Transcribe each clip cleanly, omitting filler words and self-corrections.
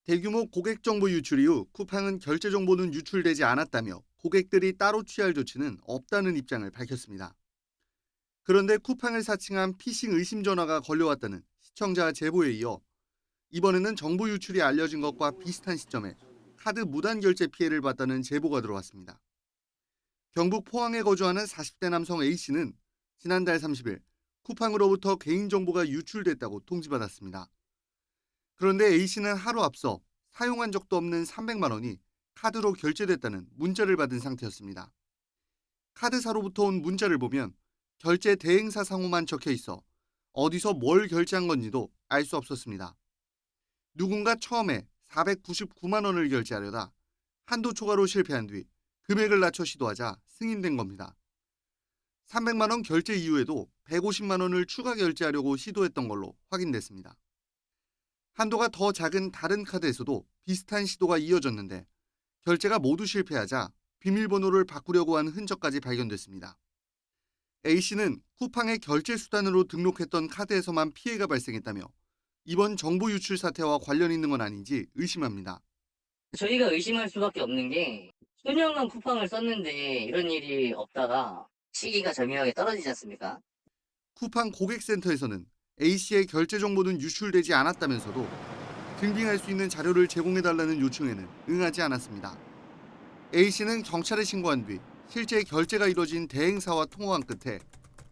대규모 고객 정보 유출 이후 쿠팡은 결제 정보는 유출되지 않았다며 고객들이 따로 취할 조치는 없다는 입장을 밝혔습니다. 그런데 쿠팡을 사칭한 피싱 의심 전화가 걸려왔다는 시청자 제보에 이어 이번에는 정보 유출이 알려진 것과 비슷한 시점에 카드 무단 결제 피해를 봤다는 제보가 들어왔습니다. 경북 포항에 거주하는 40대 남성 A씨는 지난달 30일 쿠팡으로부터 개인정보가 유출됐다고 통지받았습니다. 그런데 A씨는 하루 앞서 사용한 적도 없는 300만 원이 카드로 결제됐다는 문자를 받은 상태였습니다. 카드사로부터 온 문자를 보면 결제 대행사 상호만 적혀 있어 어디서 뭘 결제한 건지도 알 수 없었습니다. 누군가 처음에 499만 원을 결제하려다 한도 초과로 실패한 뒤 금액을 낮춰 시도하자 승인된 겁니다. 300만 원 결제 이후에도 150만 원을 추가 결제하려고 시도했던 걸로 확인됐습니다. 한도가 더 작은 다른 카드에서도 비슷한 시도가 이어졌는데 결제가 모두 실패하자 비밀번호를 바꾸려고 한 흔적까지 발견됐습니다. A씨는 쿠팡의 결제 수단으로 등록했던 카드에서만 피해가 발생했다며 이번 정보 유출 사태와 관련 있는 건 아닌지 의심합니다. 저희가 의심할 수밖에 없는 게 수년간 쿠팡을 썼는데 이런 일이 없다가 시기가 절묘하게 떨어지지 않습니까? 쿠팡 고객센터에서는 A씨의 결제 정보는 유출되지 않았다면서도 증빙할 수 있는 자료를 제공해달라는 요청에는 응하지 않았습니다. A씨는 경찰에 신고한 뒤 실제 결제가 이뤄진 대행사와 통화한 끝에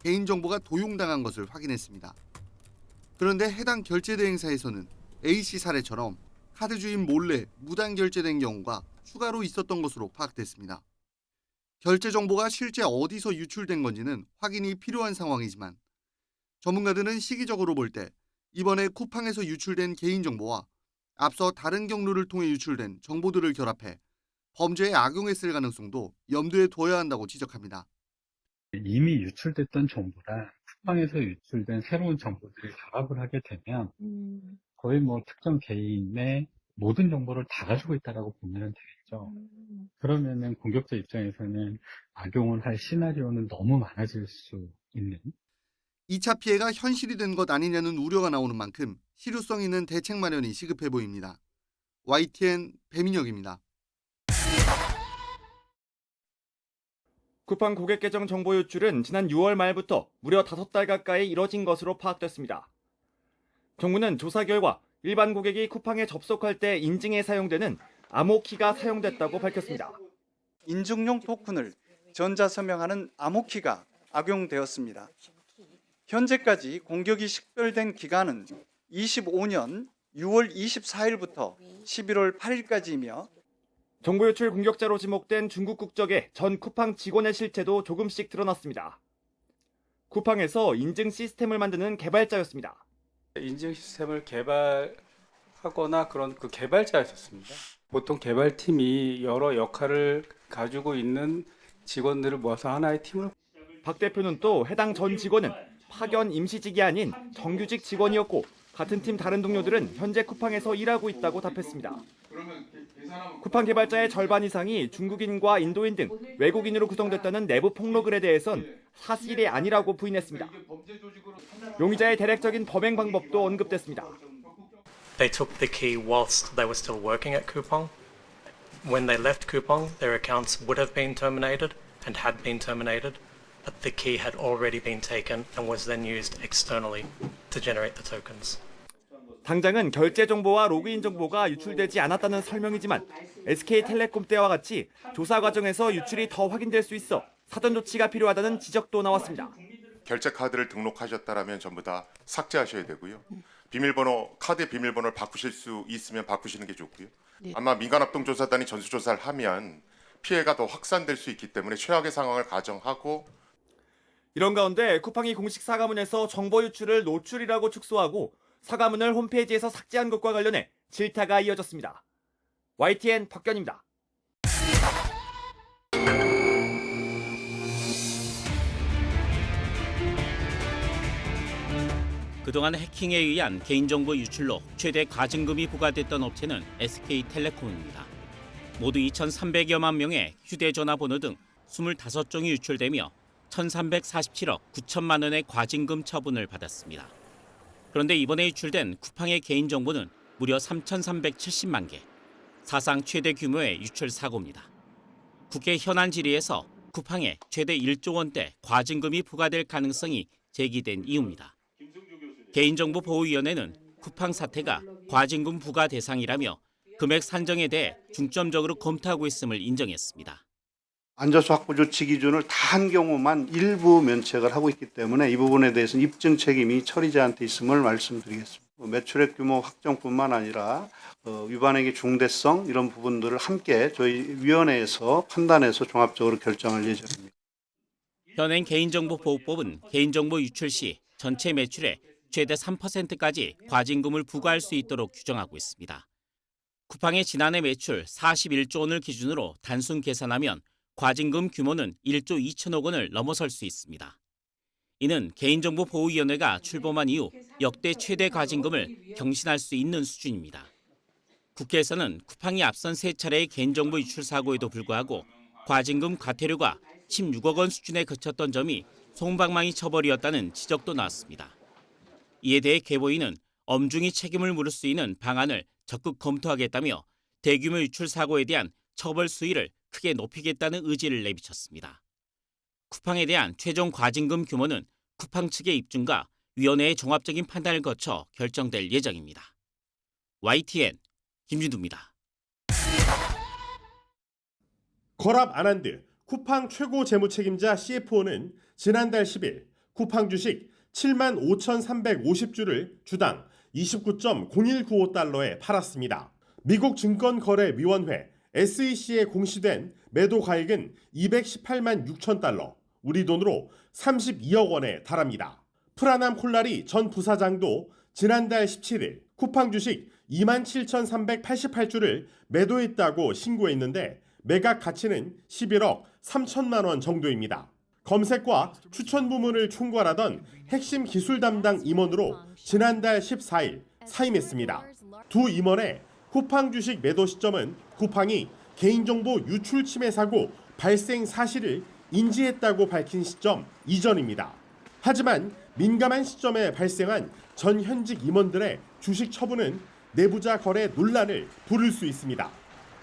개인정보가 도용당한 것을 확인했습니다. 그런데 해당 결제 대행사에서는 A씨 사례처럼 카드 주인 몰래 무단 결제된 경우가 추가로 있었던 것으로 파악됐습니다. 결제 정보가 실제 어디서 유출된 건지는 확인이 필요한 상황이지만 전문가들은 시기적으로 볼 때 이번에 쿠팡에서 유출된 개인정보와 앞서 다른 경로를 통해 유출된 정보들을 결합해 범죄에 악용했을 가능성도 염두에 둬야 한다고 지적합니다. 이미 유출됐던 정보랑 쿠팡에서 유출된 새로운 정보들을 결합을 하게 되면 거의 특정 개인의 모든 정보를 다 가지고 있다라고 보면 되겠죠. 그러면은 공격자 입장에서는 악용을 할 시나리오는 너무 많아질 수 있는. 2차 피해가 현실이 된 것 아니냐는 우려가 나오는 만큼 실효성 있는 대책 마련이 시급해 보입니다. YTN 배민혁입니다. 쿠팡 고객 계정 정보 유출은 지난 6월 말부터 무려 5달 가까이 이뤄진 것으로 파악됐습니다. 정부는 조사 결과 일반 고객이 쿠팡에 접속할 때 인증에 사용되는 암호키가 사용됐다고 밝혔습니다. 인증용 토큰을 전자서명하는 암호키가 악용되었습니다. 현재까지 공격이 식별된 기간은 25년 6월 24일부터 11월 8일까지이며 정보 유출 공격자로 지목된 중국 국적의 전 쿠팡 직원의 실체도 조금씩 드러났습니다. 쿠팡에서 인증 시스템을 만드는 개발자였습니다. 인증 시스템을 개발하거나 그런 그 개발자였었습니다. 보통 개발팀이 여러 역할을 가지고 있는 직원들을 모아서 하나의 팀을. 박 대표는 또 해당 전 직원은 파견 임시직이 아닌 정규직 직원이었고 같은 팀 다른 동료들은 현재 쿠팡에서 일하고 있다고 답했습니다. 쿠팡 개발자의 절반 이상이 중국인과 인도인 등 외국인으로 구성됐다는 내부 폭로글에 대해선 사실이 아니라고 부인했습니다. 용의자의 대략적인 범행 방법도 언급됐습니다. They took the key whilst they were still working at Coupang. When they left Coupang, their accounts would have been terminated and had been terminated, but the key had already been taken and was then used externally to generate the tokens. 당장은 결제 정보와 로그인 정보가 유출되지 않았다는 설명이지만 SK텔레콤 때와 같이 조사 과정에서 유출이 더 확인될 수 있어 사전 조치가 필요하다는 지적도 나왔습니다. 결제 카드를 등록하셨다라면 전부 다 삭제하셔야 되고요. 비밀번호, 카드 비밀번호를 바꾸실 수 있으면 바꾸시는 게 좋고요. 아마 민간합동조사단이 전수조사를 하면 피해가 더 확산될 수 있기 때문에 최악의 상황을 가정하고. 이런 가운데 쿠팡이 공식 사과문에서 정보 유출을 노출이라고 축소하고 사과문을 홈페이지에서 삭제한 것과 관련해 질타가 이어졌습니다. YTN 박견입니다. 그동안 해킹에 의한 개인정보 유출로 최대 과징금이 부과됐던 업체는 SK텔레콤입니다. 모두 2,300여만 명의 휴대전화 번호 등 25종이 유출되며 1,347억 9천만 원의 과징금 처분을 받았습니다. 그런데 이번에 유출된 쿠팡의 개인정보는 무려 3,370만 개, 사상 최대 규모의 유출 사고입니다. 국회 현안 질의에서 쿠팡에 최대 1조 원대 과징금이 부과될 가능성이 제기된 이유입니다. 개인정보보호위원회는 쿠팡 사태가 과징금 부과 대상이라며 금액 산정에 대해 중점적으로 검토하고 있음을 인정했습니다. 안전수 확보 조치 기준을 다 한 경우만 일부 면책을 하고 있기 때문에 이 부분에 대해서는 입증 책임이 처리자한테 있음을 말씀드리겠습니다. 매출액 규모 확정뿐만 아니라 위반액의 중대성 이런 부분들을 함께 저희 위원회에서 판단해서 종합적으로 결정할 예정입니다. 현행 개인정보보호법은 개인정보 유출 시 전체 매출의 최대 3%까지 과징금을 부과할 수 있도록 규정하고 있습니다. 쿠팡의 지난해 매출 41조 원을 기준으로 단순 계산하면 과징금 규모는 1조 2천억 원을 넘어설 수 있습니다. 이는 개인정보보호위원회가 출범한 이후 역대 최대 과징금을 경신할 수 있는 수준입니다. 국회에서는 쿠팡이 앞선 3차례의 개인정보 유출 사고에도 불구하고 과징금 과태료가 16억 원 수준에 그쳤던 점이 솜방망이 처벌이었다는 지적도 나왔습니다. 이에 대해 개보인은 엄중히 책임을 물을 수 있는 방안을 적극 검토하겠다며 대규모 유출 사고에 대한 처벌 수위를 크게 높이겠다는 의지를 내비쳤습니다. 쿠팡에 대한 최종 과징금 규모는 쿠팡 측의 입증과 위원회의 종합적인 판단을 거쳐 결정될 예정입니다. YTN 김준두입니다. 거랍 아난드 쿠팡 최고 재무책임자 CFO는 지난달 10일 쿠팡 주식 75,350주를 주당 29.0195달러에 팔았습니다. 미국 증권거래위원회 SEC에 공시된 매도 가액은 218만 6천 달러, 우리 돈으로 32억 원에 달합니다. 프라남 콜라리 전 부사장도 지난달 17일 쿠팡 주식 27,388주를 매도했다고 신고했는데 매각 가치는 11억 3천만 원 정도입니다. 검색과 추천 부문을 총괄하던 핵심 기술 담당 임원으로 지난달 14일 사임했습니다. 두 임원의 쿠팡 주식 매도 시점은 쿠팡이 개인정보 유출 침해 사고 발생 사실을 인지했다고 밝힌 시점 이전입니다. 하지만 민감한 시점에 발생한 전 현직 임원들의 주식 처분은 내부자 거래 논란을 부를 수 있습니다.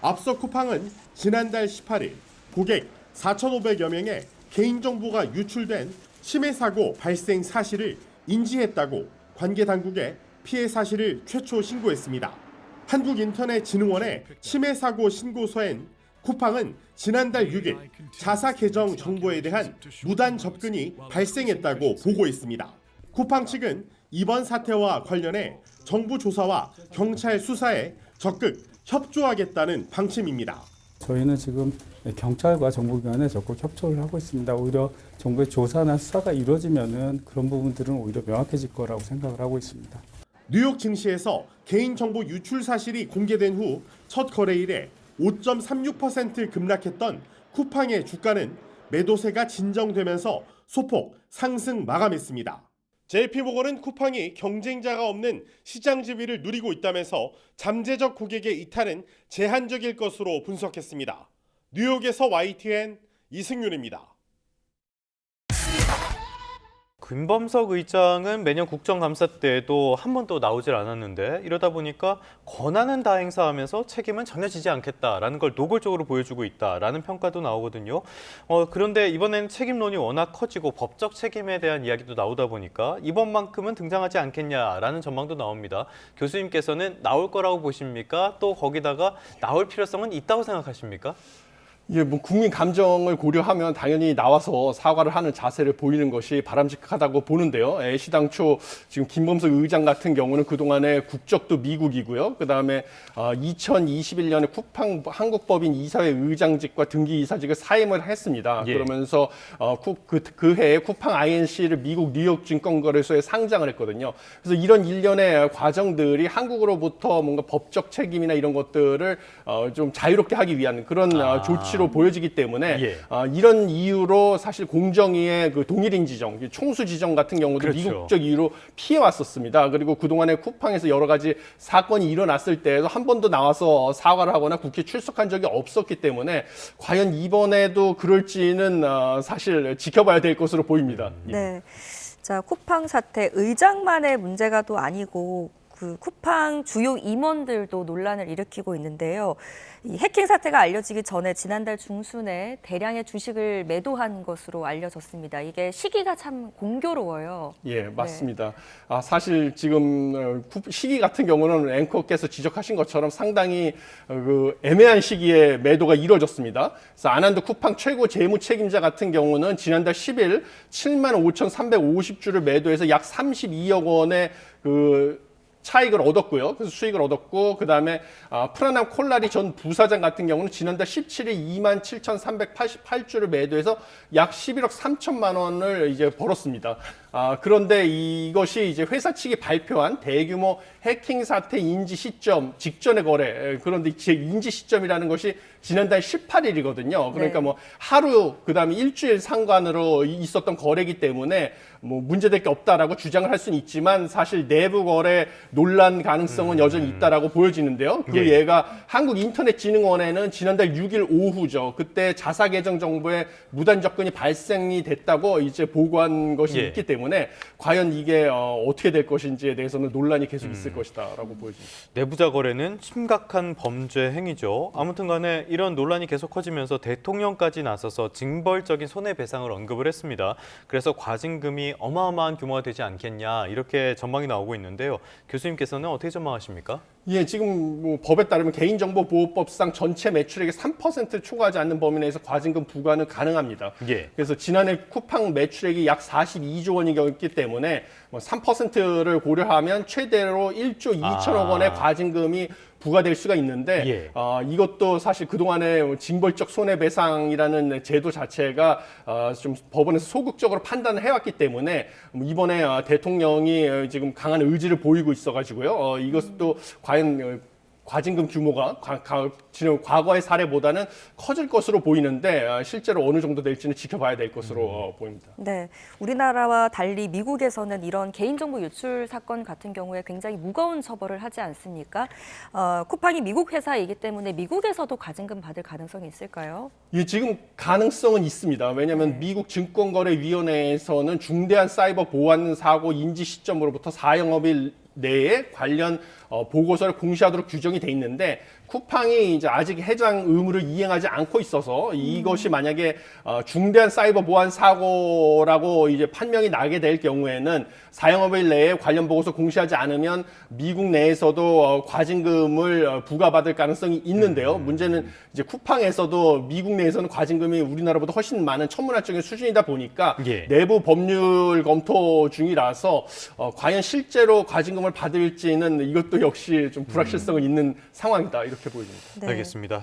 앞서 쿠팡은 지난달 18일 고객 4,500여 명의 개인정보가 유출된 침해 사고 발생 사실을 인지했다고 관계 당국에 피해 사실을 최초 신고했습니다. 한국인터넷진흥원의 침해 사고 신고서엔 쿠팡은 지난달 6일 자사 계정 정보에 대한 무단 접근이 발생했다고 보고했습니다. 쿠팡 측은 이번 사태와 관련해 정부 조사와 경찰 수사에 적극 협조하겠다는 방침입니다. 저희는 지금 경찰과 정보기관에 적극 협조를 하고 있습니다. 오히려 정부의 조사나 수사가 이루어지면은 그런 부분들은 오히려 명확해질 거라고 생각을 하고 있습니다. 뉴욕 증시에서 개인정보 유출 사실이 공개된 후 첫 거래일에 5.36% 급락했던 쿠팡의 주가는 매도세가 진정되면서 소폭 상승 마감했습니다. JP모건은 쿠팡이 경쟁자가 없는 시장 지위를 누리고 있다면서 잠재적 고객의 이탈은 제한적일 것으로 분석했습니다. 뉴욕에서 YTN 이승윤입니다. 김범석 의장은 매년 국정감사 때도 한 번도 나오질 않았는데 이러다 보니까 권한은 다 행사하면서 책임은 전혀 지지 않겠다라는 걸 노골적으로 보여주고 있다라는 평가도 나오거든요. 그런데 이번엔 책임론이 워낙 커지고 법적 책임에 대한 이야기도 나오다 보니까 이번만큼은 등장하지 않겠냐라는 전망도 나옵니다. 교수님께서는 나올 거라고 보십니까? 또 거기다가 나올 필요성은 있다고 생각하십니까? 예, 뭐 국민 감정을 고려하면 당연히 나와서 사과를 하는 자세를 보이는 것이 바람직하다고 보는데요. 시당초 지금 김범석 의장 같은 경우는 그동안에 국적도 미국이고요. 그다음에 2021년에 쿠팡 한국법인 이사회 의장직과 등기 이사직을 사임을 했습니다. 예. 그러면서 그 해에 쿠팡 INC를 미국 뉴욕 증권거래소에 상장을 했거든요. 그래서 이런 일련의 과정들이 한국으로부터 뭔가 법적 책임이나 이런 것들을 좀 자유롭게 하기 위한 그런 조치로 보여지기 때문에 예. 이런 이유로 사실 공정위의 그 동일인 지정, 총수 지정 같은 경우도 그렇죠. 미국적 이유로 피해왔었습니다. 그리고 그동안에 쿠팡에서 여러 가지 사건이 일어났을 때에도 한 번도 나와서 사과를 하거나 국회에 출석한 적이 없었기 때문에 과연 이번에도 그럴지는 사실 지켜봐야 될 것으로 보입니다. 네. 자, 쿠팡 사태 의장만의 문제가 또 아니고 그 쿠팡 주요 임원들도 논란을 일으키고 있는데요. 이 해킹 사태가 알려지기 전에 지난달 중순에 대량의 주식을 매도한 것으로 알려졌습니다. 이게 시기가 참 공교로워요. 예, 맞습니다. 사실 지금 시기 같은 경우는 앵커께서 지적하신 것처럼 상당히 그 애매한 시기에 매도가 이루어졌습니다. 그래서 아난드 쿠팡 최고 재무 책임자 같은 경우는 지난달 10일 75,350주를 매도해서 약 32억 원의 그 차익을 얻었고요. 그래서 수익을 얻었고, 그 다음에 프라남 콜라리 전 부사장 같은 경우는 지난달 17일 27,388주를 매도해서 약 11억 3천만 원을 이제 벌었습니다. 그런데 이것이 이제 회사 측이 발표한 대규모 해킹 사태 인지 시점 직전의 거래. 그런데 제 인지 시점이라는 것이 지난달 18일이거든요. 그러니까 네. 뭐 하루, 그 다음에 일주일 상관으로 있었던 거래이기 때문에 뭐 문제될 게 없다라고 주장을 할 수는 있지만 사실 내부 거래 논란 가능성은 여전히 있다라고 보여지는데요. 그 예. 예가 한국인터넷진흥원에는 지난달 6일 오후죠. 그때 자사 계정 정보에 무단 접근이 발생이 됐다고 이제 보고한 것이 예. 있기 때문에 과연 이게 어떻게 될 것인지에 대해서는 논란이 계속 있을 것이다라고 보여집니다. 내부자 거래는 심각한 범죄 행위죠. 아무튼 간에 이런 논란이 계속 커지면서 대통령까지 나서서 징벌적인 손해배상을 언급을 했습니다. 그래서 과징금이 어마어마한 규모가 되지 않겠냐 이렇게 전망이 나오고 있는데요. 교수님께서는 어떻게 전망하십니까? 예, 지금 뭐 법에 따르면 개인정보보호법상 전체 매출액의 3% 초과하지 않는 범위 내에서 과징금 부과는 가능합니다. 예. 그래서 지난해 쿠팡 매출액이 약 42조 원이었기 때문에 뭐 3%를 고려하면 최대로 1조 2천억 원의 과징금이 부과될 수가 있는데 예. 이것도 사실 그동안의 징벌적 손해배상이라는 제도 자체가 좀 법원에서 소극적으로 판단을 해왔기 때문에 이번에 대통령이 지금 강한 의지를 보이고 있어가지고요. 이것도 과연 과징금 규모가 지금 과거의 사례보다는 커질 것으로 보이는데 실제로 어느 정도 될지는 지켜봐야 될 것으로 보입니다. 네, 우리나라와 달리 미국에서는 이런 개인정보 유출 사건 같은 경우에 굉장히 무거운 처벌을 하지 않습니까? 쿠팡이 미국 회사이기 때문에 미국에서도 과징금 받을 가능성이 있을까요? 예, 지금 가능성은 있습니다. 왜냐하면 미국 증권거래위원회에서는 중대한 사이버 보안 사고 인지 시점으로부터 4영업일 내에 관련 보고서를 공시하도록 규정이 돼 있는데 쿠팡이 이제 아직 해당 의무를 이행하지 않고 있어서 이것이 만약에 중대한 사이버 보안 사고라고 이제 판명이 나게 될 경우에는 4영업일 내에 관련 보고서 공시하지 않으면 미국 내에서도 과징금을 부과받을 가능성이 있는데요. 문제는 이제 쿠팡에서도 미국 내에서는 과징금이 우리나라보다 훨씬 많은 천문학적인 수준이다 보니까 예. 내부 법률 검토 중이라서 과연 실제로 과징금을 받을지는 이것도 역시 좀 불확실성은 있는 상황이다 이렇게 보여집니다. 네. 알겠습니다.